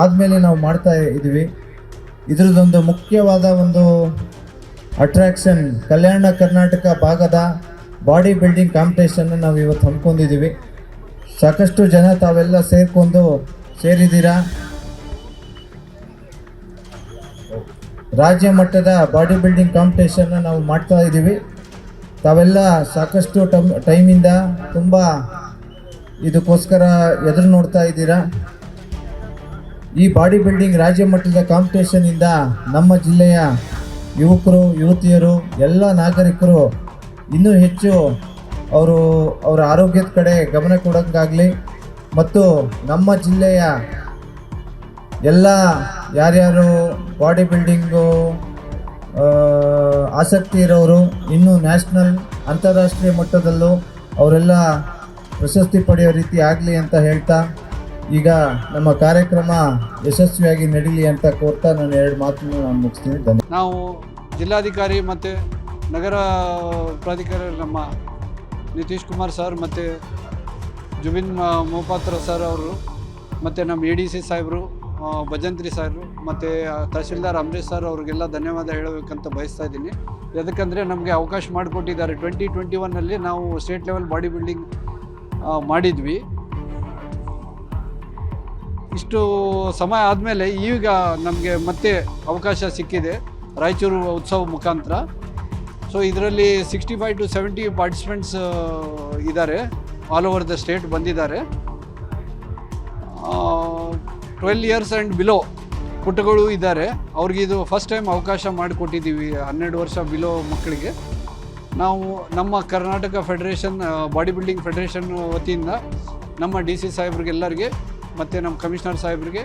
ಆದಮೇಲೆ ನಾವು ಮಾಡ್ತಾ ಇದ್ದೀವಿ. ಇದರದೊಂದು ಮುಖ್ಯವಾದ ಒಂದು ಅಟ್ರಾಕ್ಷನ್ ಕಲ್ಯಾಣ ಕರ್ನಾಟಕ ಭಾಗದ ಬಾಡಿ ಬಿಲ್ಡಿಂಗ್ ಕಾಂಪಿಟೇಷನ್ ನಾವು ಇವತ್ತು ಹಮ್ಮಿಕೊಂಡಿದ್ದೀವಿ. ಸಾಕಷ್ಟು ಜನ ತಾವೆಲ್ಲ ಸೇರಿದ್ದೀರಾ. ರಾಜ್ಯ ಮಟ್ಟದ ಬಾಡಿ ಬಿಲ್ಡಿಂಗ್ ಕಾಂಪಿಟೇಷನ್ನ ನಾವು ಮಾಡ್ತಾ ಇದ್ದೀವಿ. ತಾವೆಲ್ಲ ಸಾಕಷ್ಟು ಟೈಮಿಂದ ತುಂಬ ಇದಕ್ಕೋಸ್ಕರ ಎದುರು ನೋಡ್ತಾ ಇದ್ದೀರಾ. ಈ ಬಾಡಿ ಬಿಲ್ಡಿಂಗ್ ರಾಜ್ಯ ಮಟ್ಟದ ಕಾಂಪಿಟೇಷನಿಂದ ನಮ್ಮ ಜಿಲ್ಲೆಯ ಯುವಕರು ಯುವತಿಯರು ಎಲ್ಲ ನಾಗರಿಕರು ಇನ್ನೂ ಹೆಚ್ಚು ಅವರ ಆರೋಗ್ಯದ ಕಡೆ ಗಮನ ಕೊಡೋಕ್ಕಾಗಲಿ ಮತ್ತು ನಮ್ಮ ಜಿಲ್ಲೆಯ ಎಲ್ಲ ಯಾರ್ಯಾರು ಬಾಡಿ ಬಿಲ್ಡಿಂಗು ಆಸಕ್ತಿ ಇರೋರು ಇನ್ನೂ ನ್ಯಾಷನಲ್ ಅಂತಾರಾಷ್ಟ್ರೀಯ ಮಟ್ಟದಲ್ಲೂ ಅವರೆಲ್ಲ ಪ್ರಶಸ್ತಿ ಪಡೆಯೋ ರೀತಿ ಆಗಲಿ ಅಂತ ಹೇಳ್ತಾ ಈಗ ನಮ್ಮ ಕಾರ್ಯಕ್ರಮ ಯಶಸ್ವಿಯಾಗಿ ನಡೀಲಿ ಅಂತ ಕೋರ್ತಾ ನಾನು 2 ಮಾತನ್ನು ನಾನು ಮುಗಿಸ್ತೀನಿ. ಧನ್ಯವಾದ. ನಾವು ಜಿಲ್ಲಾಧಿಕಾರಿ ಮತ್ತು ನಗರ ಪ್ರಾಧಿಕಾರ ನಮ್ಮ ನಿತೀಶ್ ಕುಮಾರ್ ಸರ್ ಮತ್ತು ಜುಬಿನ್ ಮೊಪಾತ್ರ ಸರ್ ಅವರು ಮತ್ತು ನಮ್ಮ ADC ಸಾಹೇಬರು ಭಜಂತ್ರಿ ಸಾಹೇಬರು ಮತ್ತು ತಹಶೀಲ್ದಾರ್ ಅಮರೇಶ್ ಸರ್ ಅವ್ರಿಗೆಲ್ಲ ಧನ್ಯವಾದ ಹೇಳಬೇಕಂತ ಬಯಸ್ತಾ ಇದ್ದೀನಿ. ಯಾಕಂದರೆ ನಮಗೆ ಅವಕಾಶ ಮಾಡಿಕೊಟ್ಟಿದ್ದಾರೆ. 2021ನಲ್ಲಿ ನಾವು ಸ್ಟೇಟ್ ಲೆವೆಲ್ ಬಾಡಿ ಬಿಲ್ಡಿಂಗ್ ಮಾಡಿದ್ವಿ. ಇಷ್ಟು ಸಮಯ ಆದಮೇಲೆ ಈಗ ನಮಗೆ ಮತ್ತೆ ಅವಕಾಶ ಸಿಕ್ಕಿದೆ ರಾಯಚೂರು ಉತ್ಸವ ಮುಖಾಂತರ. ಸೊ ಇದರಲ್ಲಿ 65 to 70 ಪಾರ್ಟಿಸಿಪೆಂಟ್ಸ್ ಇದ್ದಾರೆ, ಆಲ್ ಓವರ್ ದ ಸ್ಟೇಟ್ ಬಂದಿದ್ದಾರೆ. 12 years ಆ್ಯಂಡ್ ಬಿಲೋ ಪುಟ್ಟಗಳು ಇದ್ದಾರೆ. ಅವ್ರಿಗೆ ಇದು ಫಸ್ಟ್ ಟೈಮ್ ಅವಕಾಶ ಮಾಡಿಕೊಟ್ಟಿದ್ದೀವಿ 12 ವರ್ಷ ಬಿಲೋ ಮಕ್ಕಳಿಗೆ. ನಾವು ನಮ್ಮ Karnataka federation body building federation ವತಿಯಿಂದ ನಮ್ಮ DC ಸಾಹೇಬ್ರಿಗೆಲ್ಲರಿಗೆ ಮತ್ತು ನಮ್ಮ ಕಮಿಷನರ್ ಸಾಹೇಬ್ರಿಗೆ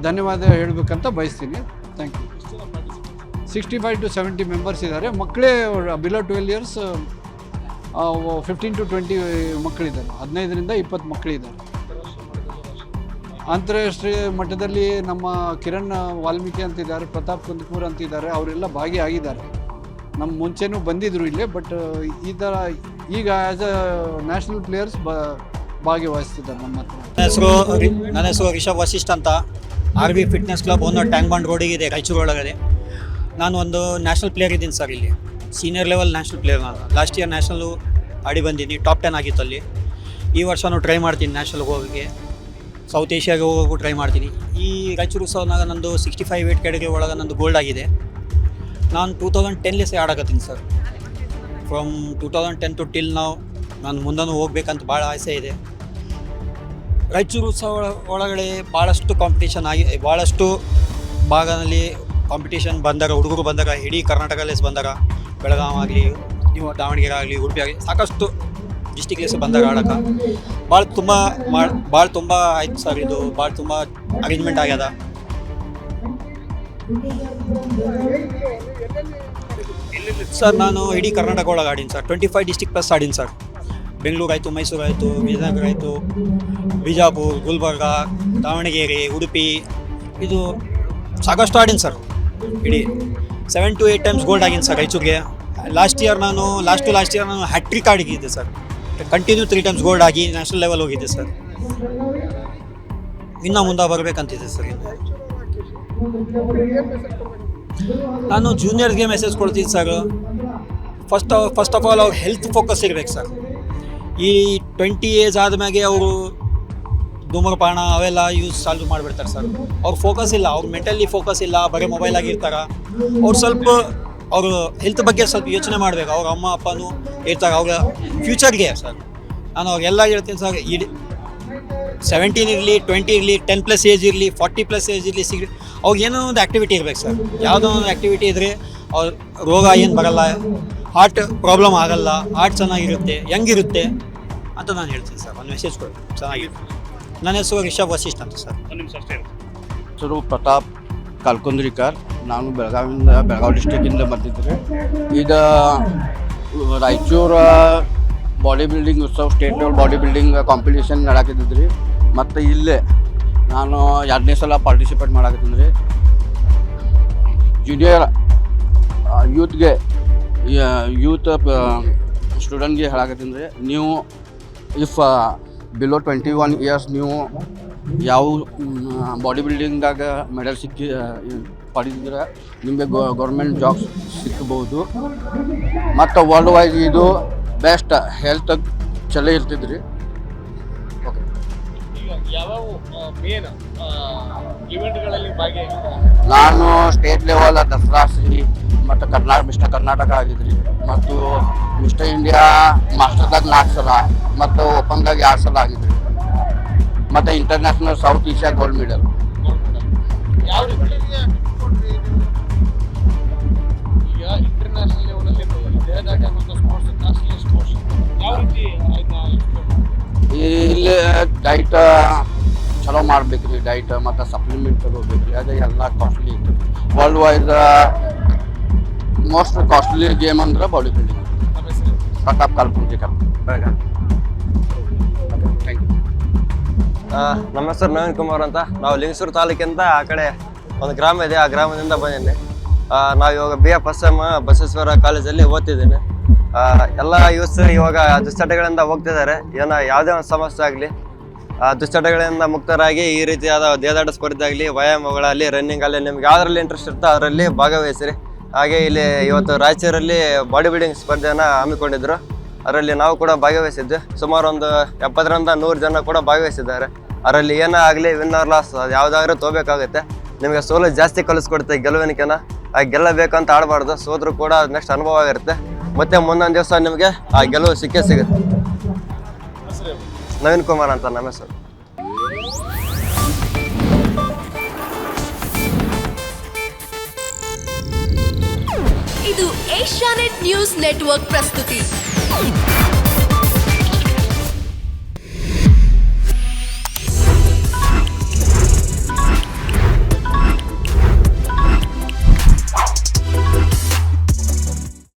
ಧನ್ಯವಾದ ಹೇಳಬೇಕಂತ ಬಯಸ್ತೀನಿ. Thank you. 65 to 70 ಮೆಂಬರ್ಸ್ ಇದ್ದಾರೆ. ಮಕ್ಕಳೇ ಬಿಲೋ 12 years 15 to 20 ಮಕ್ಕಳಿದ್ದಾರೆ. 15ರಿಂದ 20 ಮಕ್ಕಳಿದ್ದಾರೆ. ಅಂತಾರಾಷ್ಟ್ರೀಯ ಮಟ್ಟದಲ್ಲಿ ನಮ್ಮ ಕಿರಣ್ ವಾಲ್ಮೀಕಿ ಅಂತಿದ್ದಾರೆ, ಪ್ರತಾಪ್ ಕುಂದಕೂರ್ ಅಂತಿದ್ದಾರೆ, ಅವರೆಲ್ಲ ಭಾಗಿಯಾಗಿದ್ದಾರೆ. ನಮ್ಮ ಮುಂಚೆನೂ ಬಂದಿದ್ದರು ಇಲ್ಲೇ. ಬಟ್ ಈ ಥರ ಈಗ ಆ್ಯಸ್ ಅ ನ್ಯಾಷನಲ್ ಪ್ಲೇಯರ್ಸ್ ಭಾಗವಹಿಸ್ತಿದ್ದಾರೆ ನಮ್ಮ ಹತ್ರ. ನನ್ನ ಹೆಸರು ರಿಷಬ್ ವಸಿಷ್ಠ ಅಂತ. RV ಫಿಟ್ನೆಸ್ ಕ್ಲಬ್ ಒಂದು ಟ್ಯಾಂಕ್ ಬಾಂಡ್ ರೋಡಿಗಿದೆ ರಾಯಚೂರು ಒಳಗಡೆ. ನಾನು ಒಂದು ನ್ಯಾಷನಲ್ ಪ್ಲೇಯರ್ ಇದ್ದೀನಿ ಸರ್. ಇಲ್ಲಿ ಸೀನಿಯರ್ ಲೆವೆಲ್ ನ್ಯಾಷನಲ್ ಪ್ಲೇಯರ್. ನಾನು ಲಾಸ್ಟ್ ಇಯರ್ ನ್ಯಾಷನಲ್ಲು ಆಡಿ ಬಂದೀನಿ, ಟಾಪ್ 10 ಆಗಿತ್ತು ಅಲ್ಲಿ. ಈ ವರ್ಷನೂ ಟ್ರೈ ಮಾಡ್ತೀನಿ ನ್ಯಾಷನಲ್ಗೆ ಹೋಗೋಕ್ಕೆ, ಸೌತ್ ಏಷ್ಯಾಗೆ ಹೋಗೋಕ್ಕೂ ಟ್ರೈ ಮಾಡ್ತೀನಿ. ಈ ರಾಯಚೂರು ಉತ್ಸವನಾಗ ನಂದು 65 weight ಕ್ಯಾಟಗರಿ ಒಳಗೆ ನಂದು ಗೋಲ್ಡ್ ಆಗಿದೆ. ನಾನು 2010 ಆಡಕತ್ತೀನಿ sir. From 2010 to till now ನಾನು ಮುಂದೂ ಹೋಗ್ಬೇಕಂತ ಭಾಳ ಆಸೆ ಇದೆ. ರಾಯಚೂರು ಉತ್ಸವ ಒಳಗಡೆ ಭಾಳಷ್ಟು ಕಾಂಪಿಟೇಷನ್ ಭಾಳಷ್ಟು ಭಾಗದಲ್ಲಿ ಕಾಂಪಿಟೇಷನ್ ಬಂದಾಗ ಹುಡುಗರು ಬಂದಾಗ ಇಡೀ ಕರ್ನಾಟಕಲೇಸ್ ಬಂದಾಗ, ಬೆಳಗಾವಿ ಆಗಲಿ, ನೀವು ದಾವಣಗೆರೆ ಆಗಲಿ, ಉಡುಪಿ ಆಗಲಿ, ಸಾಕಷ್ಟು ಡಿಸ್ಟಿಕ್ಲೇಸ್ ಬಂದಾಗ ಆಡೋಕೆ ಭಾಳ ತುಂಬ ಆಯ್ತು ಸರ್. ಇದು ಭಾಳ ತುಂಬ ಅರೇಂಜ್ಮೆಂಟ್ ಆಗ್ಯದ. ಸರ್ ನಾನು ಇಡೀ ಕರ್ನಾಟಕ ಒಳಗೆ ಆಡೀನಿ ಸರ್. 25 ಡಿಸ್ಟಿಕ್ ಪ್ಲಸ್ ಆಡೀನಿ ಸರ್. ಬೆಂಗಳೂರು ಆಯಿತು, ಮೈಸೂರು ಆಯಿತು, ವಿಜಯನಗರ ಆಯಿತು, ಬಿಜಾಪುರ, ಗುಲ್ಬರ್ಗ, ದಾವಣಗೆರೆ, ಉಡುಪಿ, ಇದು ಸಾಕಷ್ಟು ಆಡೀನಿ ಸರ್. ಇಡೀ 7 to 8 times ಗೋಲ್ಡ್ ಆಗೀನಿ ಸರ್ ರಾಯಚೂರಿಗೆ. ಲಾಸ್ಟ್ ಇಯರ್ ನಾನು ಹ್ಯಾಟ್ರಿಕ್ ಆಡಿದ್ದೆ ಸರ್. ಕಂಟಿನ್ಯೂ 3 times ಗೋಲ್ಡ್ ಆಗಿ ನ್ಯಾಷನಲ್ ಲೆವೆಲ್ ಹೋಗಿದ್ದೆ ಸರ್. ಇನ್ನೂ ಮುಂದೆ ಬರಬೇಕಂತಿದೆ ಸರ್. ನಾನು ಜೂನಿಯರ್ಸ್ಗೆ ಮೆಸೇಜ್ ಕೊಡ್ತೀನಿ ಸರ್. ಫಸ್ಟ್ ಆಫ್ ಆಲ್ ಅವ್ರ ಹೆಲ್ತ್ ಫೋಕಸ್ ಇರಬೇಕು ಸರ್. ಈ 20 ಏಜ್ ಆದಮೇಲೆ ಅವರು ಧೂಮಪಾನ ಅವೆಲ್ಲ ಯೂಸ್ ಚಾಲು ಮಾಡಿಬಿಡ್ತಾರೆ ಸರ್. ಅವ್ರ ಫೋಕಸ್ ಇಲ್ಲ, ಅವ್ರ ಮೆಂಟಲಿ ಫೋಕಸ್ ಇಲ್ಲ, ಬರೀ ಮೊಬೈಲ್ ಆಗಿರ್ತಾರೆ. ಅವ್ರು ಸ್ವಲ್ಪ ಅವರು ಹೆಲ್ತ್ ಬಗ್ಗೆ ಸ್ವಲ್ಪ ಯೋಚನೆ ಮಾಡಬೇಕು. ಅವ್ರ ಅಮ್ಮ ಅಪ್ಪನೂ ಇರ್ತಾರೆ ಅವ್ರ ಫ್ಯೂಚರ್ಗೆ ಸರ್. ನಾನು ಅವ್ರಿಗೆಲ್ಲ ಹೇಳ್ತೀನಿ ಸರ್, 17 ಇರಲಿ, 20 ಇರಲಿ, 10+ ಏಜ್ ಇರಲಿ, 40+ ಏಜ್ ಇರಲಿ, ಅವ್ರಿಗೆ ಏನೋ ಒಂದು ಆ್ಯಕ್ಟಿವಿಟಿ ಇರಬೇಕು ಸರ್. ಯಾವುದೋ ಒಂದು ಆ್ಯಕ್ಟಿವಿಟಿ ಇದ್ದರೆ ಅವ್ರ ರೋಗ ಏನು ಬರಲ್ಲ, ಹಾರ್ಟ್ ಪ್ರಾಬ್ಲಮ್ ಆಗಲ್ಲ, ಹಾರ್ಟ್ ಚೆನ್ನಾಗಿರುತ್ತೆ, ಹೆಂಗಿರುತ್ತೆ ಅಂತ ನಾನು ಹೇಳ್ತೀನಿ ಸರ್. ಒಂದು ಮೆಸೇಜ್ ಕೊಡಿ, ಚೆನ್ನಾಗಿರುತ್ತೆ. ನನ್ನ ಹೆಸರು ರಿಷಬ್ ವಸಿಷ್ಠ ಅಂತ ಸರ್. ಹೆಸರು ಪ್ರತಾಪ್ ಕಲ್ಕುಂದ್ರಿಕರ್. ನಾನು ಬೆಳಗಾವಿ ಡಿಸ್ಟಿಕ್ಕಿಂದ ಬಂದಿದ್ದೆ. ಈಗ ರಾಯಚೂರು ಬಾಡಿ ಬಿಲ್ಡಿಂಗ್ ಉತ್ಸವ state level body building competition ನಡಾಕತ್ತಿದ್ರಿ. ಮತ್ತು ಇಲ್ಲೇ ನಾನು 2ನೇ ಸಲ ಪಾರ್ಟಿಸಿಪೇಟ್ ಮಾಡಾಕತ್ತೀನಿ. ಜೂನಿಯರ್ ಯೂತ್ ಸ್ಟೂಡೆಂಟ್ಗೆ ಹೇಳಾಕತ್ತೀನಿ. ನೀವು ಇಫ್ ಬಿಲೋ 21 years ನೀವು ಯಾವ ಬಾಡಿ ಬಿಲ್ಡಿಂಗ್ದಾಗ ಮೆಡಲ್ ಪಡೆದಿದ್ರೆ ನಿಮಗೆ ಗೌರ್ಮೆಂಟ್ ಜಾಬ್ ಸಿಕ್ಕಬಹುದು. ಮತ್ತು ವರ್ಲ್ಡ್ ವೈಸ್ ಇದು ಬೆಸ್ಟ್ ಹೆಲ್ತ್ ಚಲೋ ಇರ್ತಿದ್ರಿ. ಓಕೆ, ನಾನು ಸ್ಟೇಟ್ ಲೆವೆಲ್ ದಸರಾ ಶ್ರೀ ಮತ್ತು ಮಿಸ್ಟರ್ ಕರ್ನಾಟಕ ಆಗಿದ್ರಿ, ಮತ್ತು ಮಿಸ್ಟರ್ ಇಂಡಿಯಾ ಮಾಸ್ಟರ್ದಾಗ 4 ಸಲ ಮತ್ತು ಓಪನ್ದಾಗ 2 ಸಲ ಆಗಿದ್ರಿ, ಮತ್ತು international south Asia gold medal. ಇಲ್ಲಿ ಡೈಟ್ ಚಲೋ ಮಾಡ್ಬೇಕ್ರಿ, ಡೈಟ್ ಮತ್ತು ಸಪ್ಲಿಮೆಂಟ್ ತಗೋಬೇಕ್ರಿ, ಅದೇ ಎಲ್ಲ ಕಾಸ್ಟ್ಲಿ ಇರ್ತದೆ. World wise most costly game ಅಂದ್ರೆ body building. Pratap Kalkundrikar, Belagavi. Thank you. ನಮ್ಮ ಹೆಸರು ನವೀನ್ ಕುಮಾರ್ ಅಂತ. ನಾವು ಲಿಂಗಸೂರು ತಾಲೂಕಿಂದ ಆ ಕಡೆ ಒಂದು ಗ್ರಾಮ ಇದೆ, ಆ ಗ್ರಾಮದಿಂದ ಬಂದಿದ್ದೀನಿ. ನಾವು ಇವಾಗ BA ಫಸ್ಟ್ ಸೆಮ್ ಬಸವೇಶ್ವರ ಕಾಲೇಜಲ್ಲಿ ಓದ್ತಿದ್ದೀನಿ. ಎಲ್ಲ ಯೂತ್ಸ್ ಇವಾಗ ದುಶ್ಚಟಗಳಿಂದ ಹೋಗ್ತಿದ್ದಾರೆ. ಏನೋ ಯಾವುದೇ ಒಂದು ಸಮಸ್ಯೆ ಆಗಲಿ ದುಶ್ಚಟಗಳಿಂದ ಮುಕ್ತರಾಗಿ ಈ ರೀತಿಯಾದ ದೇದಾಟ ಸ್ಪರ್ಧೆ ಆಗಲಿ, ವ್ಯಾಯಾಮಗಳಲ್ಲಿ, ರನ್ನಿಂಗ್ ಅಲ್ಲಿ ನಿಮ್ಗೆ ಯಾವುದರಲ್ಲಿ ಇಂಟ್ರೆಸ್ಟ್ ಇರ್ತೋ ಅದರಲ್ಲಿ ಭಾಗವಹಿಸಿರಿ. ಹಾಗೆ ಇಲ್ಲಿ ಇವತ್ತು ರಾಯಚೂರಲ್ಲಿ ಬಾಡಿ ಬಿಲ್ಡಿಂಗ್ ಸ್ಪರ್ಧೆಯನ್ನು ಹಮ್ಮಿಕೊಂಡಿದ್ರು, ಅದರಲ್ಲಿ ನಾವು ಕೂಡ ಭಾಗವಹಿಸಿದ್ವಿ. ಸುಮಾರು ಒಂದು 70ರಿಂದ 100 ಜನ ಕೂಡ ಭಾಗವಹಿಸಿದ್ದಾರೆ. ಅದರಲ್ಲಿ ಏನೇ ಆಗಲಿ ವಿನ್ನರ್ ಲಾಸ್ ಅದು ಯಾವುದಾದ್ರೂ ತಗೋಬೇಕಾಗುತ್ತೆ. ನಿಮಗೆ ಸೋಲು ಜಾಸ್ತಿ ಕಲಿಸ್ಕೊಡುತ್ತೆ ಗೆಲುವಿನಕೆನ. ಆ ಗೆಲ್ಲಬೇಕಂತ ಆಡಬಾರ್ದು, ಸೋದ್ರು ಕೂಡ ನೆಕ್ಸ್ಟ್ ಅನುಭವ ಆಗಿರುತ್ತೆ. ಮತ್ತೆ ಮುಂದೊಂದು ದಿವಸ ನಿಮಗೆ ಆ ಗೆಲುವು ಸಿಕ್ಕೇ ಸಿಗುತ್ತೆ. ನವೀನ್ ಕುಮಾರ್ ಅಂತ ನಮ್ಮ ಹೆಸರು. ಇದು ಏಷ್ಯಾನೆಟ್ ನ್ಯೂಸ್ ನೆಟ್ವರ್ಕ್ ಪ್ರಸ್ತುತಿ.